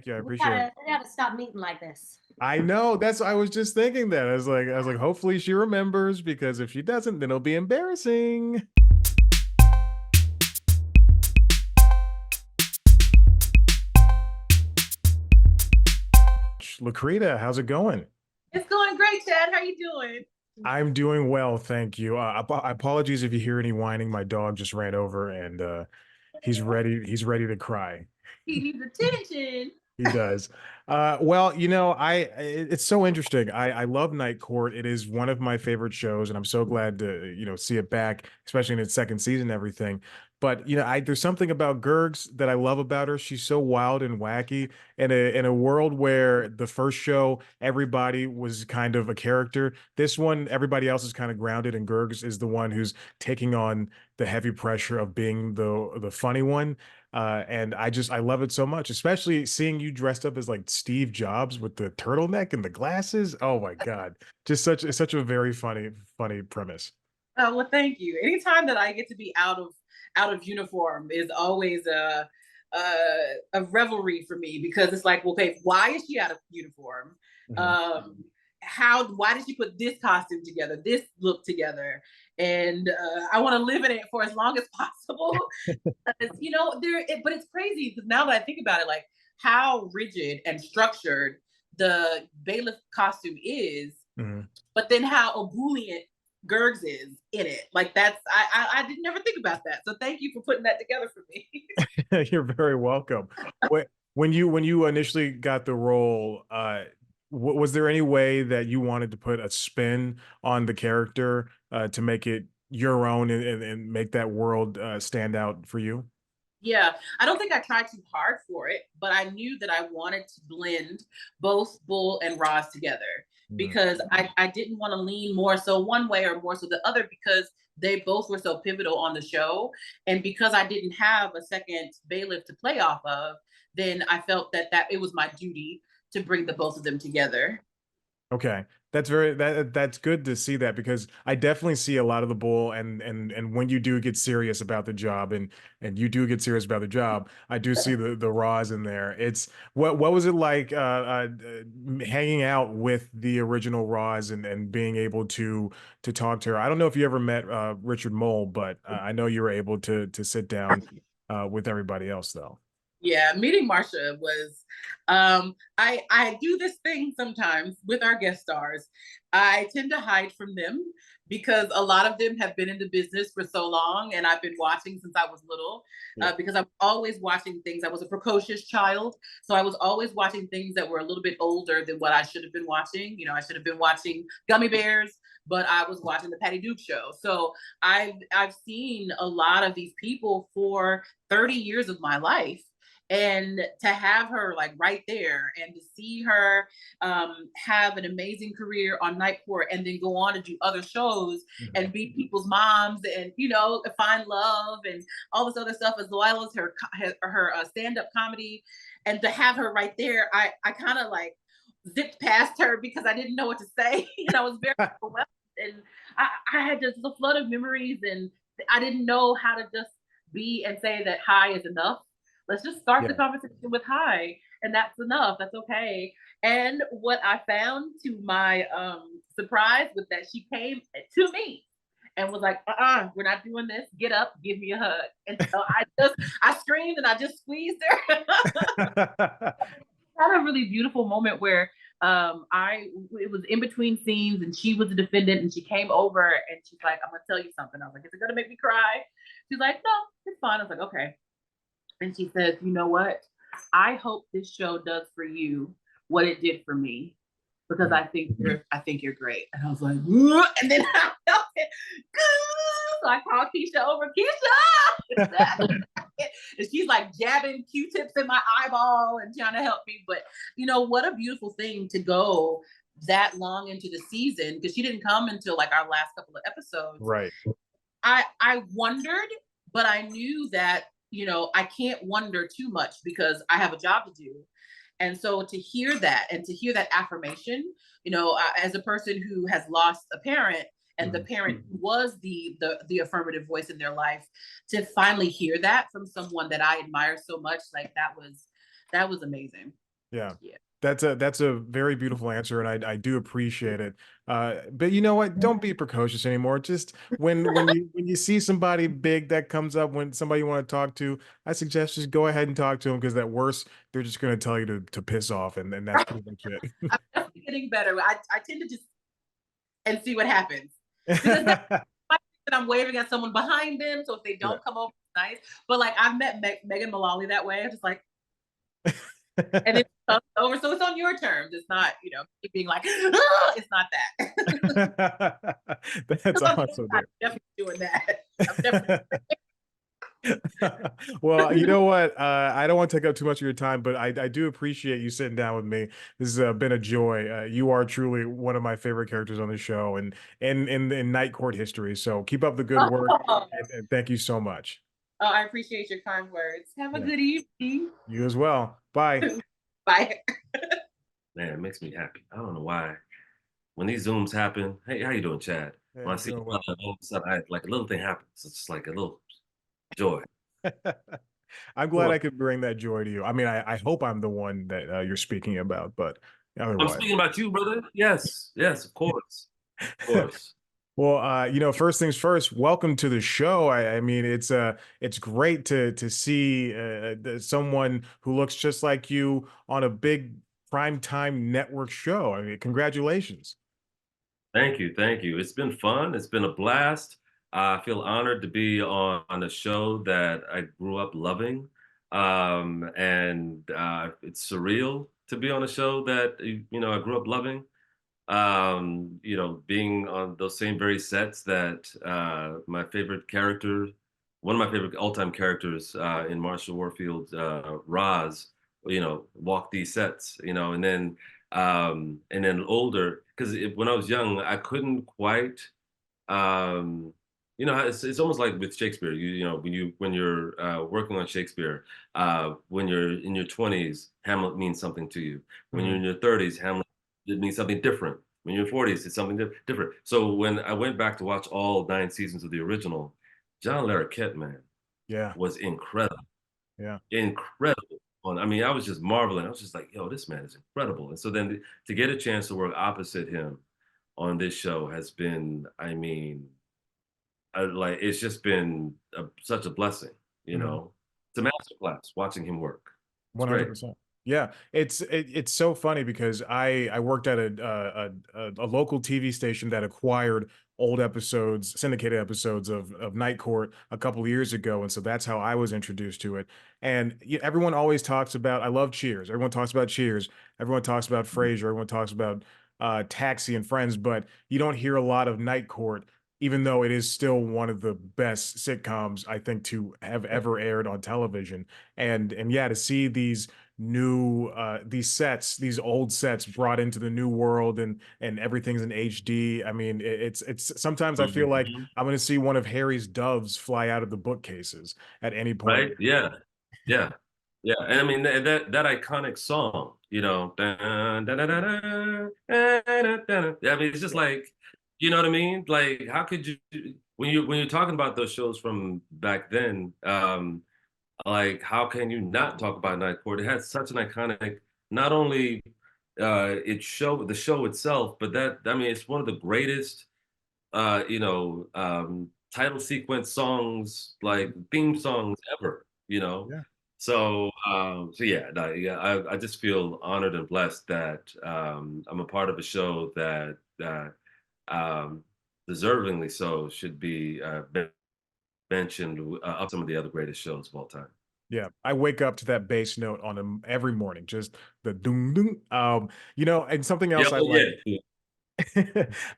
Thank you. I appreciate it. We gotta stop meeting like this. I know. That's I was just thinking that. I was like, hopefully she remembers because if she doesn't, then it'll be embarrassing. Lacretta, how's it going? It's going great, Chad. How you doing? I'm doing well, thank you. Apologies if you hear any whining. My dog just ran over and he's ready. He's ready to cry. He needs attention. He does. Well, it's so interesting. I love Night Court. It is one of my favorite shows, and I'm so glad to, see it back, especially in its second season and everything. But there's something about Gergs that I love about her. She's so wild and wacky in a world where the first show everybody was kind of a character. This one, everybody else is kind of grounded, and Gergs is the one who's taking on the heavy pressure of being the funny one. And I love it so much, especially seeing you dressed up as like Steve Jobs with the turtleneck and the glasses. Oh my God. It's such a very funny premise. Oh, well, thank you. Anytime that I get to be out of uniform is always a revelry for me because it's like, well, okay, why is she out of uniform? Mhm. Um, why did she put this costume together, this look together? And I want to live in it for as long as possible. But it's crazy because now that I think about it, like how rigid and structured the bailiff costume is, Mhm. but then how ebullient Gergs is in it. Like I didn't never think about that. So thank you for putting that together for me. You're very welcome. When you initially got the role, was there any way that you wanted to put a spin on the character to make it your own and make that world stand out for you? Yeah, I don't think I tried too hard for it, but I knew that I wanted to blend both Bull and Roz together Mm. because I didn't want to lean more so one way or more so the other because they both were so pivotal on the show. And because I didn't have a second bailiff to play off of, then I felt that it was my duty to bring the both of them together. Okay. That's good to see that because I definitely see a lot of the bull and when you do get serious about the job and you do get serious about the job, I do see the raws in there. It's what was it like hanging out with the original Roz and being able to talk to her. I don't know if you ever met Richard Mole, but I know you were able to sit down with everybody else though. Yeah, meeting Marsha was I do this thing sometimes with our guest stars. I tend to hide from them because a lot of them have been in the business for so long and I've been watching since I was little Yeah. because I'm always watching things. I was a precocious child, so I was always watching things that were a little bit older than what I should have been watching. I should have been watching Gummy Bears, but I was watching the Patty Duke show. So I've seen a lot of these people for 30 years of my life, and to have her like right there and to see her have an amazing career on Night Court and then go on to do other shows Mhm. and be people's moms and find love and all this other stuff as well as her stand-up comedy, and to have her right there, I kind of like zipped past her because I didn't know what to say. I was very overwhelmed, and I had just a flood of memories, and I didn't know how to just be and say that hi is enough. Let's just start the Yeah. conversation with hi, and that's enough. That's okay. And what I found to my surprise was that she came to me and was like, we're not doing this. Get up, give me a hug. And so I screamed and I just squeezed her. Had a really beautiful moment where I it was in between scenes and she was a defendant and she came over and she's like, I'm gonna tell you something. I was like, is it gonna make me cry? She's like, no, it's fine. I was like, okay. And she says, you know what? I hope this show does for you what it did for me because Mm. I think you're great. And I was like, "Ugh," and then I felt it. So I called Keisha over, Keisha. And she's like jabbing Q-tips in my eyeball and trying to help me. But what a beautiful thing to go that long into the season because she didn't come until like our last couple of episodes. Right. I wondered, but I knew that I can't wonder too much because I have a job to do. And so to hear that and to hear that affirmation, as a person who has lost a parent and the Mhm. parent was the affirmative voice in their life, to finally hear that from someone that I admire so much, like that was amazing. Yeah. Yeah. That's a very beautiful answer, and I do appreciate it. But you know what? Don't be precocious anymore. Just when you see somebody big that comes up, when somebody you want to talk to, I suggest just go ahead and talk to them because at worst they're just going to tell you to piss off, and that's pretty much I'm definitely getting better. I tend to just and see what happens because that it. I'm waving at someone behind them. So if they Yeah. don't come over, it's nice. But like I've met Megan Mullally that way. I'm just like, and it's over. So it's on your terms. It's not, keep being like, "Ah," it's not that. That's Because awesome, I'm dude. definitely doing that. I'm definitely. Well, you know what? I don't want to take up too much of your time, but I do appreciate you sitting down with me. This has been a joy. You are truly one of my favorite characters on the show and in Night Court history. So keep up the good work, Oh, and thank you so much. I appreciate your kind words. Have a Yeah, good evening. you as well. Bye. Bye. Man, it makes me happy. I don't know why. When these Zooms happen, hey, how you doing, Chad? Yeah, When I see doing well. brother, all of a sudden, like a little thing happens. It's just like a little joy. I'm glad Well, I could bring that joy to you. I mean, I hope I'm the one that you're speaking about, but I'm otherwise. speaking about you, brother. Yes, yes, of course. Well, first things first, welcome to the show. I mean, it's great to see someone who looks just like you on a big primetime network show. I mean, congratulations. Thank you, thank you. It's been fun. It's been a blast. I feel honored to be on a show that I grew up loving, and it's surreal to be on a show that I grew up loving. Being on those same very sets that my favorite character, one of my favorite all-time characters in Marshall Warfield's Roz, walked these sets, and then older, because when I was young, I couldn't quite, um, it's almost like with Shakespeare. When you're working on Shakespeare, when you're in your 20s, Hamlet means something to you. When you're Mhm. in your 30s, Hamlet it means something different. When you're 40s, it's something different. So when I went back to watch all 9 seasons of the original, John Larroquette, man, Yeah, was incredible, yeah. incredible. I mean, I was just marveling. I was just like, yo, this man is incredible. And so then to get a chance to work opposite him on this show has been, I mean, like it's just been such a blessing, you Mhm. know. It's a master class watching him work. It's great. 100%. Yeah, it's so funny because I worked at a local TV station that acquired old episodes, syndicated episodes of Night Court a couple of years ago, and so that's how I was introduced to it. And everyone always talks about I love Cheers. Everyone talks about Cheers. Everyone talks about Frasier. Everyone talks about Taxi and Friends, but you don't hear a lot of Night Court. Even though it is still one of the best sitcoms I think to have ever aired on television, and yeah, to see these sets, these old sets brought into the new world, and everything's in HD. I mean, it's sometimes I feel like Mhm. I'm going to see one of Harry's doves fly out of the bookcases at any point. Right? Yeah. Yeah. Yeah. And I mean that iconic song, dun, dun, dun, dun, dun, dun, dun, dun. I mean, it's just like, you know what I mean? Like, how could you when you're talking about those shows from back then, like how can you not talk about Night Court? It had such an iconic, not only the show itself, but that I mean it's one of the greatest title sequence songs, like theme songs ever. Yeah. So yeah, no, yeah, I just feel honored and blessed that I'm a part of a show that um, deservingly so should be mentioned up some of the other greatest shows of all time. Yeah, I wake up to that bass note on every morning, just the doom doom. And something Yeah, else I oh like. yeah,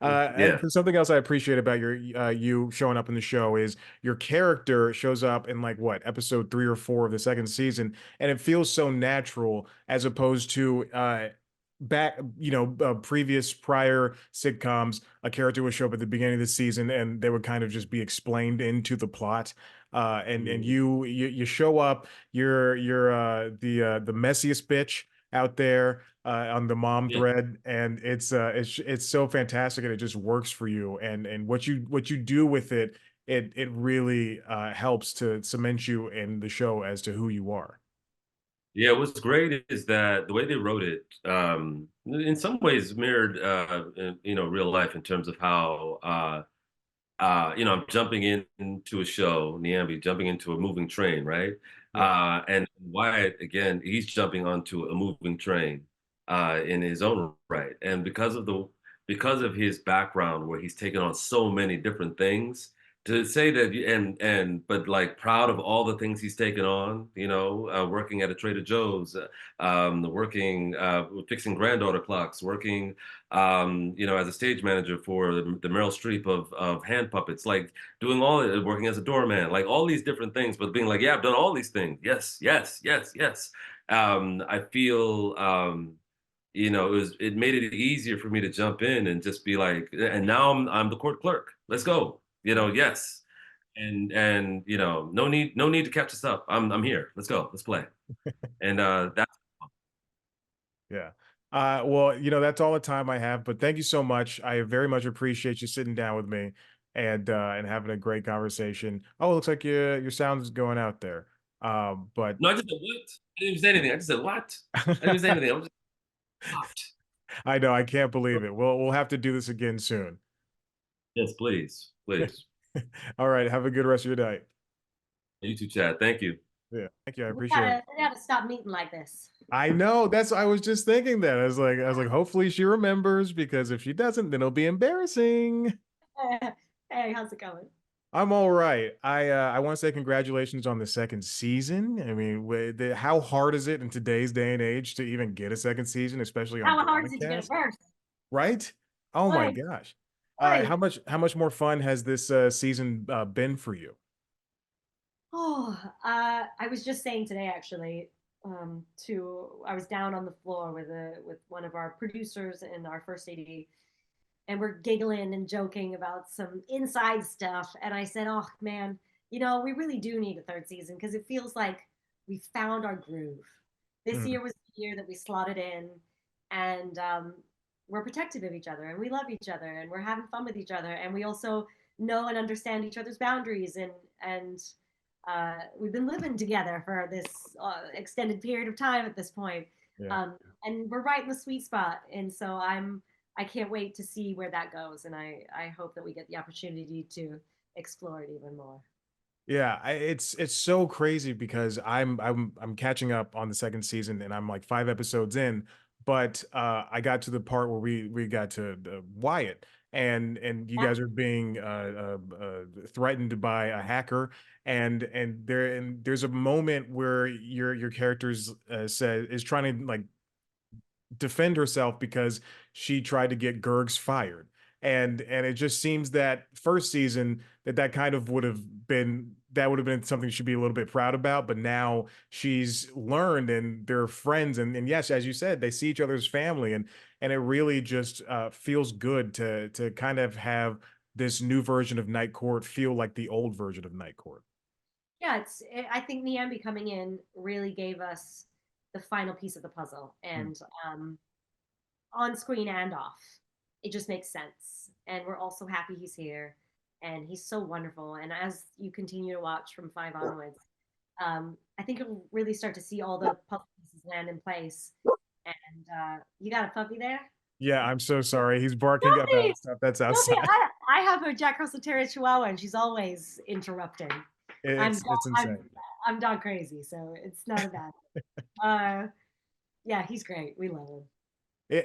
And yeah. for something else I appreciate about you showing up in the show is your character shows up in like what episode 3 or 4 of the second season, and it feels so natural as opposed to previous prior sitcoms. A character would show up at the beginning of the season, and they would kind of just be explained into the plot. And Mhm. you show up, you're the messiest bitch out there on the mom Yeah. thread, and it's so fantastic, and it just works for you. And what you do with it, it really helps to cement you in the show as to who you are. Yeah, what's great is that the way they wrote it, in some ways mirrored, real life in terms of how, I'm jumping into a show, Nyambi jumping into a moving train, right? Yeah. And Wyatt, again, he's jumping onto a moving train, in his own right. And because of his background where he's taken on so many different things, to say that but like proud of all the things he's taken on, working at a Trader Joe's, working fixing granddaughter clocks, working as a stage manager for the Meryl Streep of hand puppets, like doing working as a doorman, like all these different things, but being like, yeah, I've done all these things. Yes, yes, yes, yes. I feel, it made it easier for me to jump in and just be like, and now I'm the court clerk. Let's go. Yes. No need to catch us up. I'm here. Let's go. Let's play. And that's Yeah. Well, that's all the time I have, but thank you so much. I very much appreciate you sitting down with me and having a great conversation. Oh, it looks like your sound is going out there. But no, I just said what? I didn't even say anything. I just said what? I didn't even say anything. I was just shocked. I know I can't believe it. We'll have to do this again soon. Yes, please. Please. All right, have a good rest of your night. You too, Chad. Thank you. Yeah, thank you. I We appreciate it. gotta stop meeting like this. I know. I was just thinking that. I was like, hopefully she remembers because if she doesn't, then it'll be embarrassing. Hey, how's it going? I'm all right. I want to say congratulations on the second season. I mean, how hard is it in today's day and age to even get a second season, especially on How hard is it to get a broadcast? first? Right? Oh my Like, gosh. like, How much more fun has this season been for you? I was just saying today actually, I was down on the floor with one of our producers and our first AD, and we're giggling and joking about some inside stuff. And I said, "Oh man, we really do need a third season because it feels like we found our groove. This Mm, year was the year that we slotted in, and we're protective of each other, and we love each other, and we're having fun with each other, and we also know and understand each other's boundaries, and we've been living together for this extended period of time at this point, yeah. um, and we're right in the sweet spot. And so I can't wait to see where that goes, and I hope that we get the opportunity to explore it even more. Yeah, it's so crazy because I'm catching up on the second season and I'm like 5 episodes in, but I got to the part where we got to Wyatt and you Yeah, guys are being threatened by a hacker and there's a moment where your character's says is trying to like defend herself because she tried to get Gergs fired. And it just seems that first season that kind of would have been something she'd be a little bit proud about, but now she's learned and they're friends and yes, as you said, they see each other's family and it really just feels good to kind of have this new version of Night Court feel like the old version of Night Court. yeah. I think Nyambi coming in really gave us the final piece of the puzzle, Mm. and on screen and off, it just makes sense. And we're also happy he's here, and he's so wonderful. And as you continue to watch from five onwards, I think you'll really start to see all the puzzle pieces land in place. And you got a puppy there? Yeah, I'm so sorry. He's barking Don't be, about stuff that's don't be. outside. I have a Jack Russell Terrier Chihuahua, and she's always interrupting. I'm It's I'm insane. I'm dog crazy, so it's not a bad. Yeah, he's great. We love him.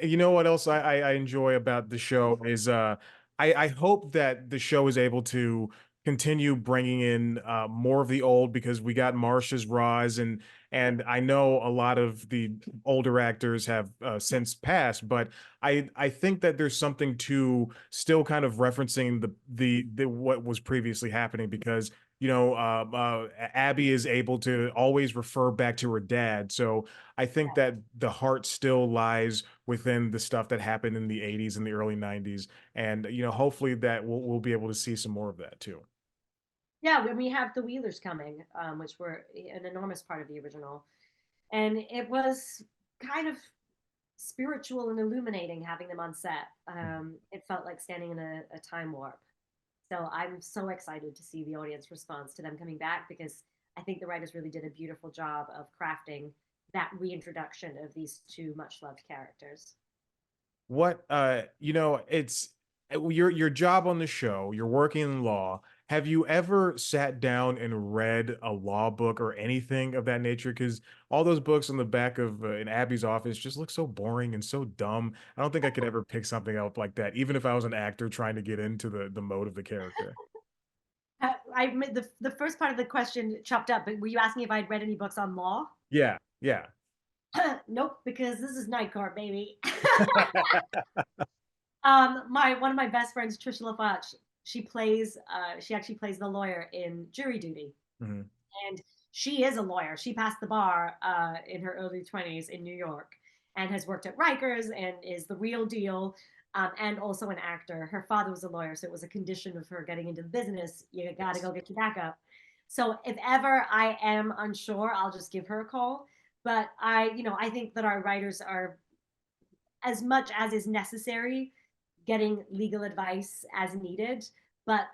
You know what else I enjoy about the show is I hope that the show is able to continue bringing in more of the old because we got Marsha's Roz and I know a lot of the older actors have since passed, but I think that there's something to still kind of referencing the what was previously happening because Abby is able to always refer back to her dad, so I think that the heart still lies within the stuff that happened in the 80s and the early 90s. And, hopefully that we'll be able to see some more of that too. Yeah, we have the Wheelers coming, which were an enormous part of the original, and it was kind of spiritual and illuminating having them on set. It felt like standing in a time warp. So I'm so excited to see the audience response to them coming back because I think the writers really did a beautiful job of crafting that reintroduction of these two much loved characters. What it's your job on the show, you're working in law. Have you ever sat down and read a law book or anything of that nature? Because all those books on the back of in Abby's office just look so boring and so dumb. I don't think I could ever pick something up like that, even if I was an actor trying to get into the mode of the character. I made the first part of the question chopped up, but were you asking if I'd read any books on law? Yeah, yeah. Nope, because this is Night Court, baby. One of my best friends, Trisha LaFoch, she actually plays the lawyer in Jury Duty. Mhm. And she is a lawyer. She passed the bar in her early 20s in New York and has worked at Rikers and is the real deal, and also an actor. Her father was a lawyer, so it was a condition of her getting into the business. You got to go get your backup. So if ever I am unsure, I'll just give her a call. But I think that our writers are, as much as is necessary, getting legal advice as needed. But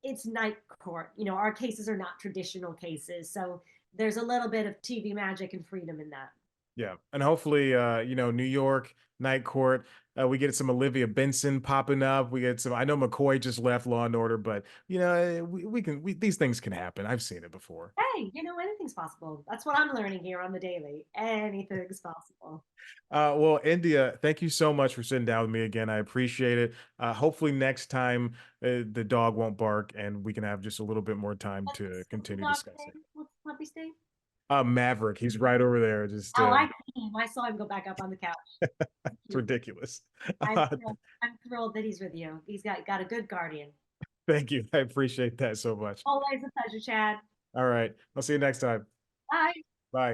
it's night court. Our cases are not traditional cases. So there's a little bit of TV magic and freedom in that. Yeah, and hopefully, New York Night Court. We get some Olivia Benson popping up. We get some. I know McCoy just left Law and Order, but these things can happen. I've seen it before. Hey, anything's possible. That's what I'm learning here on the daily. Anything's possible. Well, India, thank you so much for sitting down with me again. I appreciate it. Hopefully, next time the dog won't bark, and we can have just a little bit more time to continue discussing. What's the puppy's name? Maverick, he's right over there. Just Oh, I see him. I saw him go back up on the couch. it's ridiculous. I'm thrilled that he's with you. He's got a good guardian. Thank you. I appreciate that so much. Always a pleasure, Chad. All right. I'll see you next time. Bye. Bye.